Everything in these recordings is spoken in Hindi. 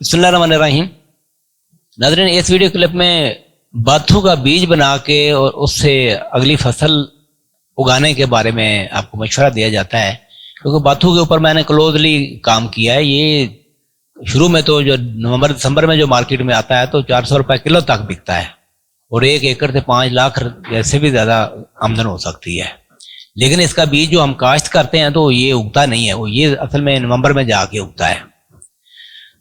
बिस्मिल्लाहिर्रहमानिर्रहीम। नाज़रीन, इस वीडियो क्लिप में बाथू का बीज बना के और उससे अगली फसल उगाने के बारे में आपको मशवरा दिया जाता है, क्योंकि बाथू के ऊपर मैंने क्लोजली काम किया है। ये शुरू में तो जो नवंबर दिसंबर में जो मार्केट में आता है तो 400 रुपये किलो तक बिकता है और 1 एकड़ से 5 लाख से भी ज़्यादा आमदन हो सकती है। लेकिन इसका बीज जो हम काश्त करते हैं तो ये उगता नहीं है, वो ये असल में नवंबर में जाके उगता है।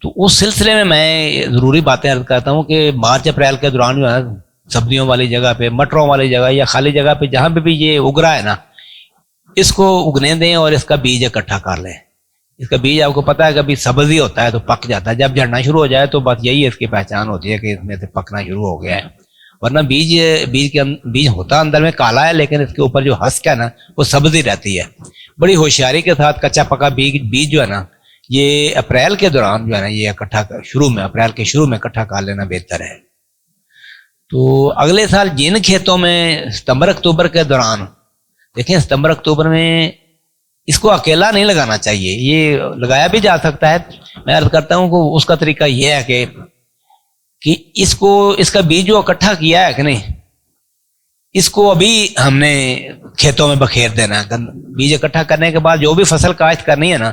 तो उस सिलसिले में मैं ज़रूरी बातें अर्ज करता हूँ कि मार्च अप्रैल के दौरान जो है सब्जियों वाली जगह पे, मटरों वाली जगह या खाली जगह पे जहाँ पे भी ये उग रहा है ना, इसको उगने दें और इसका बीज इकट्ठा कर लें। इसका बीज आपको पता है कभी सब्ज ही होता है तो पक जाता है, जब झड़ना शुरू हो जाए तो बस यही इसकी पहचान होती है कि इसमें से पकना शुरू हो गया है। वरना बीज होता अंदर में काला है, लेकिन इसके ऊपर जो हस्क है ना वो सब्ज ही रहती है। बड़ी होशियारी के साथ कच्चा पका बीज जो है ना, ये अप्रैल के दौरान जो है ना, ये अप्रैल के शुरू में इकट्ठा कर लेना बेहतर है। तो अगले साल जिन खेतों में सितंबर अक्टूबर के दौरान, देखें सितंबर अक्टूबर में इसको अकेला नहीं लगाना चाहिए, ये लगाया भी जा सकता है। मैं अर्ज करता हूँ कि उसका तरीका ये है कि इसका बीज जो इकट्ठा किया है कि नहीं, इसको अभी हमने खेतों में बखेर देना है। बीज इकट्ठा करने के बाद जो भी फसल काश्त करनी है ना,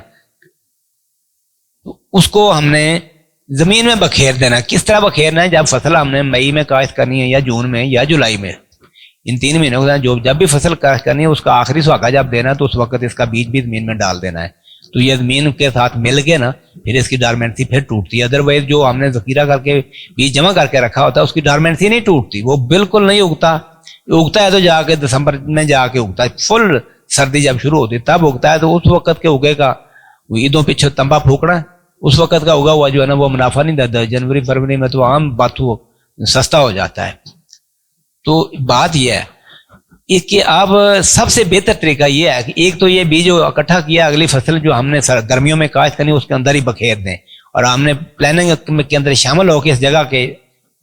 तो उसको हमने जमीन में बखेर देना। किस तरह बखेरना है? जब फसल हमने मई में काश्त करनी है या जून में या जुलाई में, इन 3 महीनों के जो जब भी फसल काश्त करनी है उसका आखिरी सुहागा जब देना है तो उस वक्त इसका बीज भी जमीन में डाल देना है। तो ये जमीन के साथ मिल के ना फिर इसकी डॉर्मेंसी फिर टूटती है। अदरवाइज जो हमने जखीरा करके बीज जमा करके रखा होता है उसकी डॉर्मेंसी नहीं टूटती, वो बिल्कुल नहीं उगता है तो जाके दिसंबर में जाके उगता है। फुल सर्दी जब शुरू होती है तब उगता है, तो उस वक्त के उगेगा। ईदों पीछे तंबा फूकना, उस वक्त का उगा हुआ जो है ना वो मुनाफा नहीं देता। जनवरी फरवरी में तो आम बाथू सस्ता हो जाता है। तो बात यह है इसके अब सबसे बेहतर तरीका यह है कि एक तो ये बीज जो इकट्ठा किया, अगली फसल जो हमने गर्मियों में काश्त करनी उसके अंदर ही बखेर दें, और हमने प्लानिंग के अंदर शामिल होकर इस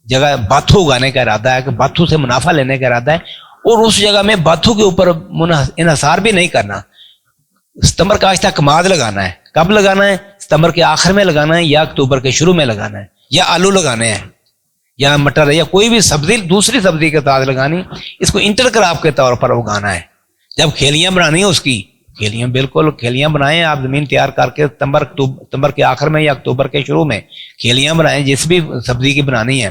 जगह बाथू उगाने का इरादा है कि बाथू से मुनाफा लेने का इरादा है। और उस जगह में बाथू के ऊपर इन्हसार भी नहीं करना। सितंबर काश्त तक कमाद लगाना है। कब लगाना है? सितंबर के आखिर में लगाना है या अक्टूबर के शुरू में लगाना है, या आलू लगाने हैं या मटर या कोई भी सब्जी दूसरी सब्जी के साथ लगानी। इसको इंटरक्रॉप के तौर पर उगाना है। जब खेलियां बनानी है उसकी खेलियां बनाएं आप, जमीन तैयार करके सितंबर के आखिर में या अक्टूबर के शुरू में खेलियां बनाएं जिस भी सब्जी की बनानी है।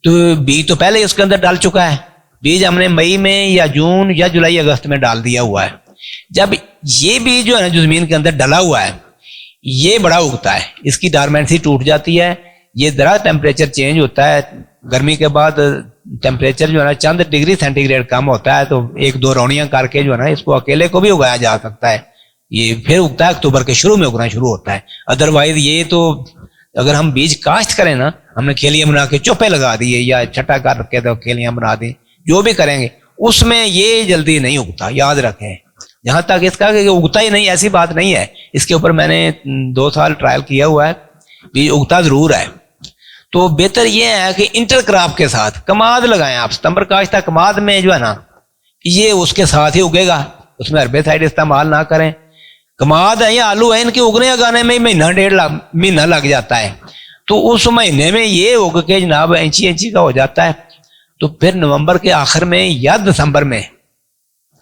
तो बीज तो पहले उसके अंदर डाल चुका है, बीज हमने मई में या जून या जुलाई अगस्त में डाल दिया हुआ है। जब ये बीज जो है ना जो जमीन के अंदर डला हुआ है ये बड़ा उगता है, इसकी डॉर्मेंसी टूट जाती है। ये जरा टेम्परेचर चेंज होता है, गर्मी के बाद टेम्परेचर जो है ना चंद डिग्री सेंटीग्रेड कम होता है, तो 1-2 रौनियां करके जो है ना इसको अकेले को भी उगाया जा सकता है। ये फिर उगता है अक्टूबर के शुरू में उगना शुरू होता है। अदरवाइज ये तो अगर हम बीज काश्त करें ना, हमने खेलियां बना के चौपे लगा दिए या छट्टा कर रखे तो खेलियां बना दी, जो भी करेंगे उसमें ये जल्दी नहीं उगता। याद रखें, जहां तक इसका कि उगता ही नहीं ऐसी बात नहीं है। इसके ऊपर मैंने 2 साल ट्रायल किया हुआ है, बीज उगता जरूर है। तो बेहतर यह है कि इंटरक्रॉप के साथ कमाद लगाएं आप। सितंबर काश्त तक कमाद में जो है ना ये उसके साथ ही उगेगा, उसमें हर्बिसाइड इस्तेमाल ना करें। कमाद है या आलू है, इनके उगने उगाने में महीना लग जाता है। तो उस महीने में ये उग के जनाब इंची का हो जाता है। तो फिर नवंबर के आखिर में या दिसंबर में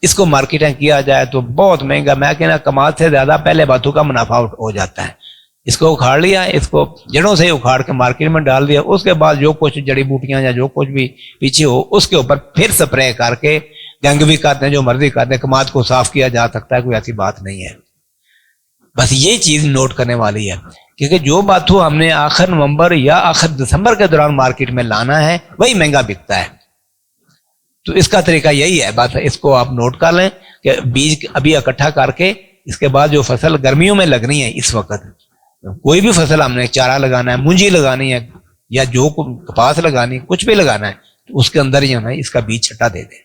इसको मार्केटिंग किया जाए तो बहुत महंगा, मैं कहना कमाद से ज्यादा पहले बाथू का मुनाफा हो जाता है। इसको उखाड़ लिया, इसको जड़ों से उखाड़ के मार्केट में डाल दिया, उसके बाद जो कुछ जड़ी बूटियां या जो कुछ भी पीछे हो उसके ऊपर फिर स्प्रे करके गंग भी करते हैं, जो मर्जी करते हैं, कमाद को साफ किया जा सकता है, कोई ऐसी बात नहीं है। बस ये चीज नोट करने वाली है, क्योंकि जो बाथू हमने आखिर नवंबर या आखिर दिसंबर के दौरान मार्केट में लाना है वही महंगा बिकता है। तो इसका तरीका यही है, बस इसको आप नोट कर लें कि बीज अभी इकट्ठा करके इसके बाद जो फसल गर्मियों में लगनी है, इस वक्त कोई भी फसल हमने चारा लगाना है, मुंजी लगानी है या जो कपास लगानी, कुछ भी लगाना है, तो उसके अंदर ही हमें इसका बीज छटा दे दें।